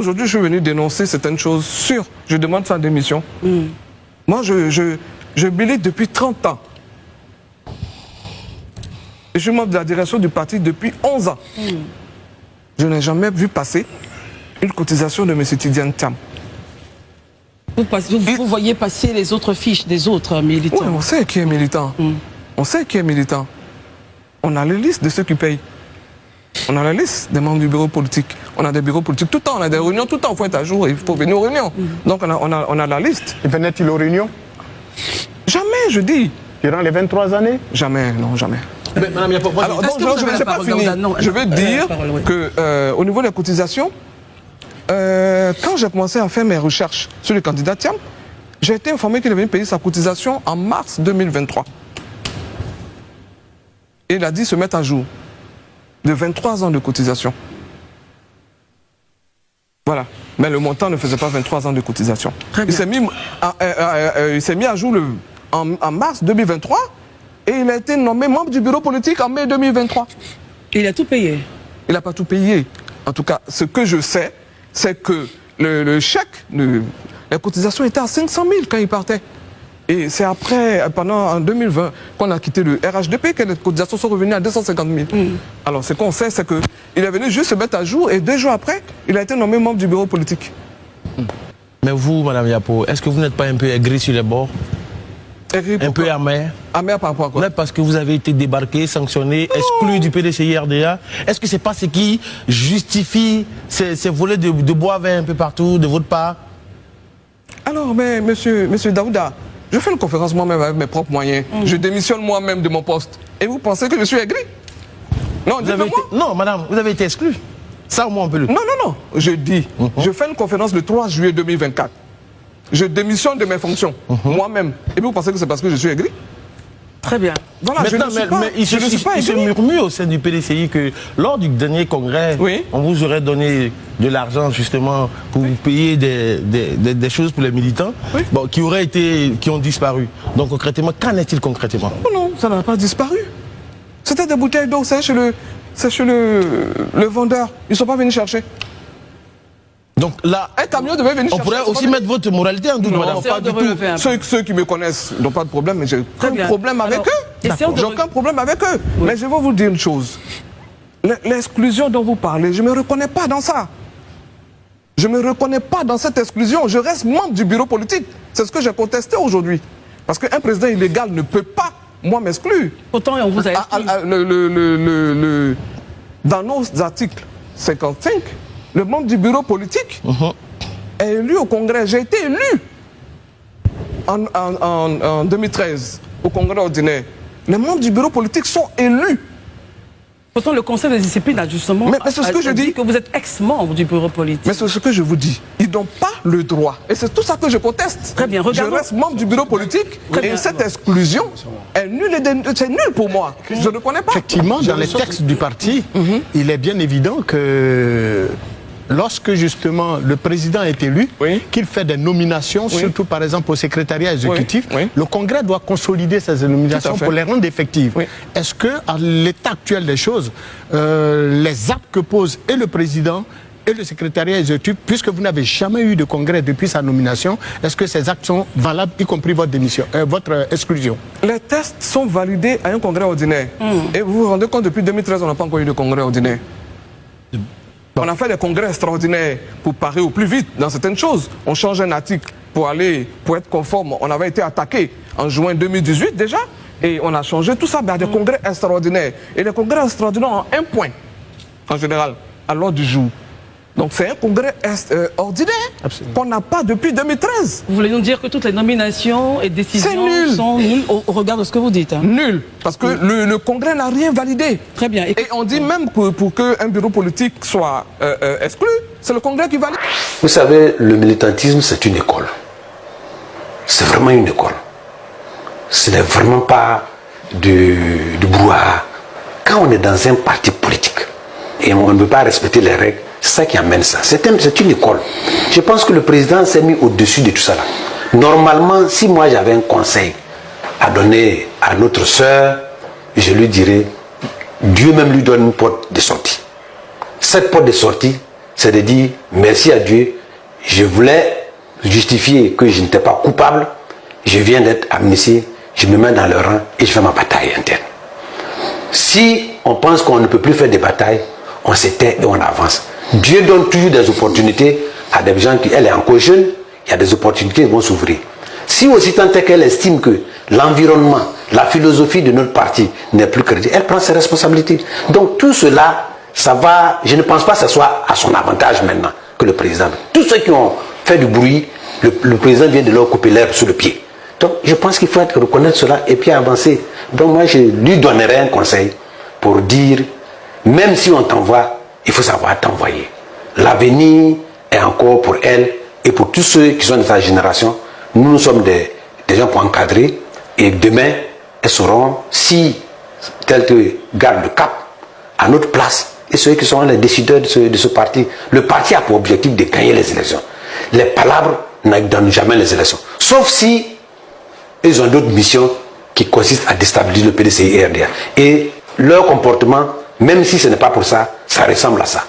Aujourd'hui, je suis venu dénoncer certaines choses sûres. Je demande sa démission. Moi, je milite depuis 30 ans. Je suis membre de la direction du parti depuis 11 ans. Je n'ai jamais vu passer une cotisation de M. Tidiane Thiam. Vous voyez passer les autres fiches des autres militants. Oui, on sait qui est militant. On sait qui est militant. On a les listes de ceux qui payent. On a la liste des membres du bureau politique. On a des bureaux politiques tout le temps, on a des réunions tout le temps, on faut être à jour, il faut venir aux réunions. Donc on a la liste. Et venait-il aux réunions? Jamais, je dis. Durant les 23 années? Jamais, non, jamais. Mais, madame, il y a pas... Alors, donc, je n'ai pas fini. Je veux dire qu'au niveau des cotisations, quand j'ai commencé à faire mes recherches sur le candidat Thiam, j'ai été informé qu'il est venu payer sa cotisation en mars 2023. Et il a dit se mettre à jour de 23 ans de cotisation. Voilà. Mais le montant ne faisait pas 23 ans de cotisation. Il s'est mis à jour en mars 2023 et il a été nommé membre du bureau politique en mai 2023. Il a tout payé? Il n'a pas tout payé. En tout cas, ce que je sais, c'est que le chèque, la cotisation était à 500 000 quand il partait. Et c'est après, en 2020, qu'on a quitté le RHDP que les cotisations sont revenues à 250 000. Alors, ce qu'on sait, c'est qu'il est venu juste se mettre à jour et 2 jours après, il a été nommé membre du bureau politique. Mais vous, madame Yapo, est-ce que vous n'êtes pas un peu aigri sur les bords? Un peu amer? Amer par rapport à quoi? Non, parce que vous avez été débarqué, sanctionné, exclu du PDCI-RDA. Est-ce que c'est pas ce qui justifie ces volets de bois vert un peu partout de votre part? Alors, mais monsieur Daouda, je fais une conférence moi-même avec mes propres moyens. Je démissionne moi-même de mon poste. Et vous pensez que je suis aigri? Non, non, madame, vous avez été exclu. Ça, au moins, on peut le... Non. Je dis, je fais une conférence le 3 juillet 2024. Je démissionne de mes fonctions, moi-même. Et vous pensez que c'est parce que je suis aigri? Très bien. Voilà, maintenant, mais il se murmure au sein du PDCI que lors du dernier congrès, on vous aurait donné de l'argent justement pour vous payer des choses pour les militants qui ont disparu. Donc concrètement, qu'en est-il concrètement? Non, ça n'a pas disparu. C'était des bouteilles d'eau, c'est chez le vendeur. Ils ne sont pas venus chercher. Donc là, un camion devait venir on pourrait aussi mettre votre moralité en doute, madame. Non, pas du tout. Ceux qui me connaissent n'ont pas de problème, mais j'ai aucun problème avec eux. J'ai aucun problème avec eux. Mais je vais vous dire une chose. L'exclusion dont vous parlez, je ne me reconnais pas dans ça. Je ne me reconnais pas dans cette exclusion. Je reste membre du bureau politique. C'est ce que j'ai contesté aujourd'hui. Parce qu'un président illégal ne peut pas, moi, m'exclure. Pourtant, on vous a exclu. Dans nos articles 55, le membre du bureau politique est élu au Congrès. J'ai été élu en 2013 au Congrès ordinaire. Les membres du bureau politique sont élus. Pourtant, le Conseil de discipline a justement dit que vous êtes ex-membre du bureau politique. Mais c'est ce que je vous dis. Ils n'ont pas le droit. Et c'est tout ça que je conteste. Très bien, regardons. Je reste membre du bureau politique et cette exclusion est nulle. C'est nul pour moi. Je ne connais pas. Effectivement, dans les textes du parti, il est bien évident que lorsque justement le président est élu, qu'il fait des nominations, surtout par exemple au secrétariat exécutif, le Congrès doit consolider ces nominations pour les rendre effectives. Est-ce que, à l'état actuel des choses, les actes que posent et le président et le secrétariat exécutif, puisque vous n'avez jamais eu de congrès depuis sa nomination, est-ce que ces actes sont valables, y compris votre démission, votre exclusion? Les tests sont validés à un congrès ordinaire. Et vous vous rendez compte, depuis 2013, on n'a pas encore eu de congrès ordinaire. On a fait des congrès extraordinaires pour parer au plus vite dans certaines choses. On change un article pour être conforme. On avait été attaqué en juin 2018 déjà, et on a changé tout ça à des congrès extraordinaires. Et les congrès extraordinaires ont un point, en général, à l'ordre du jour. Donc c'est un congrès ordinaire qu'on n'a pas depuis 2013. Vous voulez nous dire que toutes les nominations et décisions sont nulles au regard de ce que vous dites, hein? Nul, parce que le congrès n'a rien validé. Très bien. Et on dit même que pour qu'un bureau politique soit exclu, c'est le congrès qui valide. Vous savez, le militantisme, c'est une école. C'est vraiment une école. Ce n'est vraiment pas du brouhaha. Quand on est dans un parti politique et on ne veut pas respecter les règles, c'est ça qui amène ça. C'est une école. Je pense que le président s'est mis au-dessus de tout ça. Là. Normalement, si moi j'avais un conseil à donner à notre sœur, je lui dirais, Dieu même lui donne une porte de sortie. Cette porte de sortie, c'est de dire merci à Dieu, je voulais justifier que je n'étais pas coupable, je viens d'être amnistié, je me mets dans le rang et je fais ma bataille interne. Si on pense qu'on ne peut plus faire des batailles, on s'éteint et on avance. Dieu donne toujours des opportunités à des gens qui, elle est encore jeune, il y a des opportunités qui vont s'ouvrir. Si aussi tant est qu'elle estime que l'environnement, la philosophie de notre parti n'est plus crédible, elle prend ses responsabilités. Donc tout cela, ça va, je ne pense pas que ce soit à son avantage maintenant que le président. Tous ceux qui ont fait du bruit, le président vient de leur couper l'herbe sous le pied. Donc je pense qu'il faut reconnaître cela et puis avancer. Donc moi je lui donnerai un conseil pour dire, même si on t'envoie, il faut savoir t'envoyer. L'avenir est encore pour elle et pour tous ceux qui sont de sa génération. Nous sommes des gens pour encadrer et demain, elles sauront si tel que garde le cap à notre place et ceux qui sont les décideurs de ce parti. Le parti a pour objectif de gagner les élections. Les palabres ne donnent jamais les élections. Sauf si ils ont d'autres missions qui consistent à déstabiliser le PDCI et RDA. Et leur comportement, même si ce n'est pas pour ça, ça ressemble à ça.